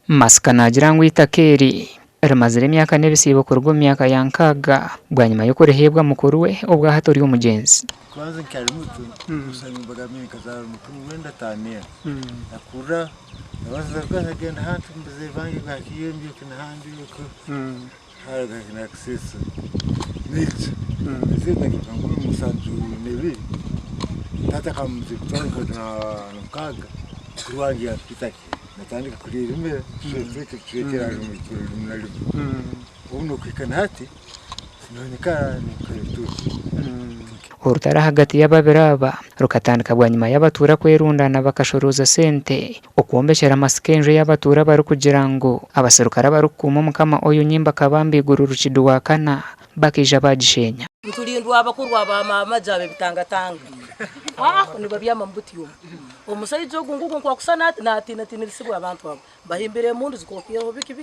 Masika najunaana itakeri rimazire emyaka n'ebisiibo kuruga omu myaka ya 6 bwanyuma y'okurehebwa mukuru we obwa hatori omugenzi. Kwanza nkali muto usanga mbagamiye kazara mukuru wenda tania akura abazaga agenda hantu mbize bangi bakiyembi kana handi uko haraga kana access nit zita ngikanguru musanju nebi tata kamzi tsanko na nkaga kuwangi apitaki natandika kurira imbere tweke twekera mu kiruru munali ubuno kwikana hati sinoneka n'ikwetu urutara hagati y'ababiraba rukatandika bwanyuma y'abatura kwerundana bakashoroza sente okuombekera masikenje y'abatura bari kugira ngo abaserukara barukuma mukama oyo nyimba kabambiguru rukiduwakana bakija bagishenya ntulindwa abakuru abamama jabe bitangatanga niba byamambutiyo omusaijo gungugu kwa kusana natina tinirisibu abantu abo bahimbere mundu zikokiyeho biki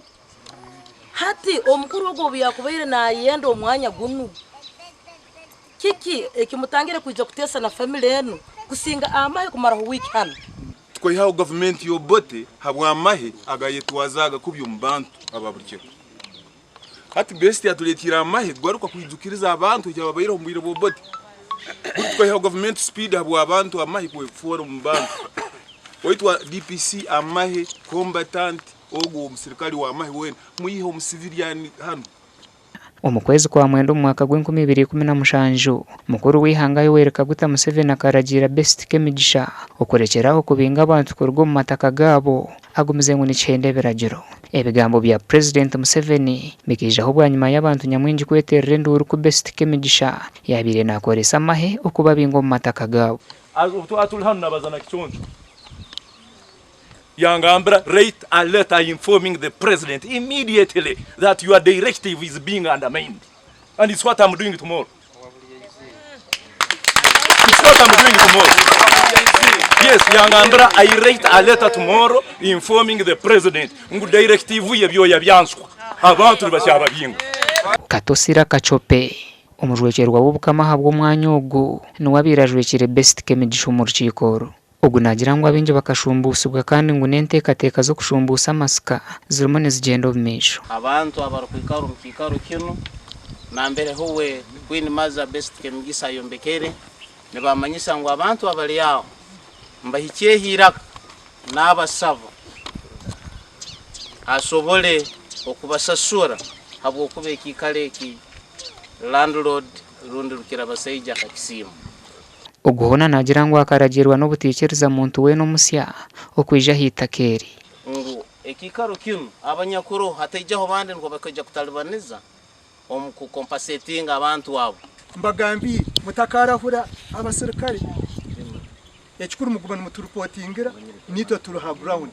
hati omukuru ogo byakubaire na yenda omwanya gunu kiki ekimutangire kuja kutesa na family eno kusinga amahe kumara week hano twihaho government yobote habwa amahe agayetwazaga kubyo mubantu ababuryo hati best yatuletira amahe gwaruka kwijukiriza abantu cyababayiro mbire bobote twihaho government speed habwa abantu amahe ku forum mubantu oitwa DPC amahe combatant ogo umusirikali wa amahe wena muyiho umusivilian hano. Omukwezi kwa mwendo mwaka gw'2017 mukuru w'ihanga Yoweri Kaguta Museveni akaragira best kemigisha okurekeraho kubinga abantu kurugo mu mataka gabo agumize ngo nicende biragiro. Ebigambo bya President Museveni bikijaho bwanyuma y'abantu nyamwingi kweterera nduru ku best kemigisha yabire nakoresa amahe okuba bingo mu mataka gabo. Atul hanu nabazana kichonjo Yangambra rate a letter informing the president immediately that your directive is being undermined. And it's what I'm doing tomorrow. It's what I'm doing tomorrow. Yes, Yangambra, I write a letter tomorrow informing the president. Ngu directive yebyo yabyanswa. Abantu bashaba bingo. Katosira Kachope umujwekerwa w'ubukama habwo umwanya ogu n'uwabirajwekire best kemigisha mu rukikoro. Ugu nagira ngo abinje bakashumbusubwa kandi ngo nentekateka zo kushumbusa masika zirimo nezigenda obumisho. Abantu abarukwikaro mukikaro kino nambere howe Queen Maza best kemigisha yombekere ne bamanyisa ngo abantu abali yaho mbahikiye hiraka n'abasava asobole okubasasura habwo kubeka ikaleki landlord rundurukira baseija kakisimu. Uguhona nagira ngo akaragirwa no butikiriza muntu we no musya okwija hitakeri ngo ekikaro kino abanyakuru hatayijaho bandi ngo bakaja kutalibaniza omuku compensating abantu abo mbagambi mutakarahura abaserikali ekikuru mugubana muturupotingira nito turuha ground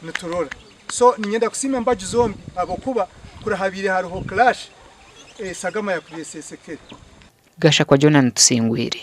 niturora so ninyenda kusima mbaji zombi abokuba kurahabire haruho clash sagama ya kuyesesekere gasha kwa Jonathan Tusingwire.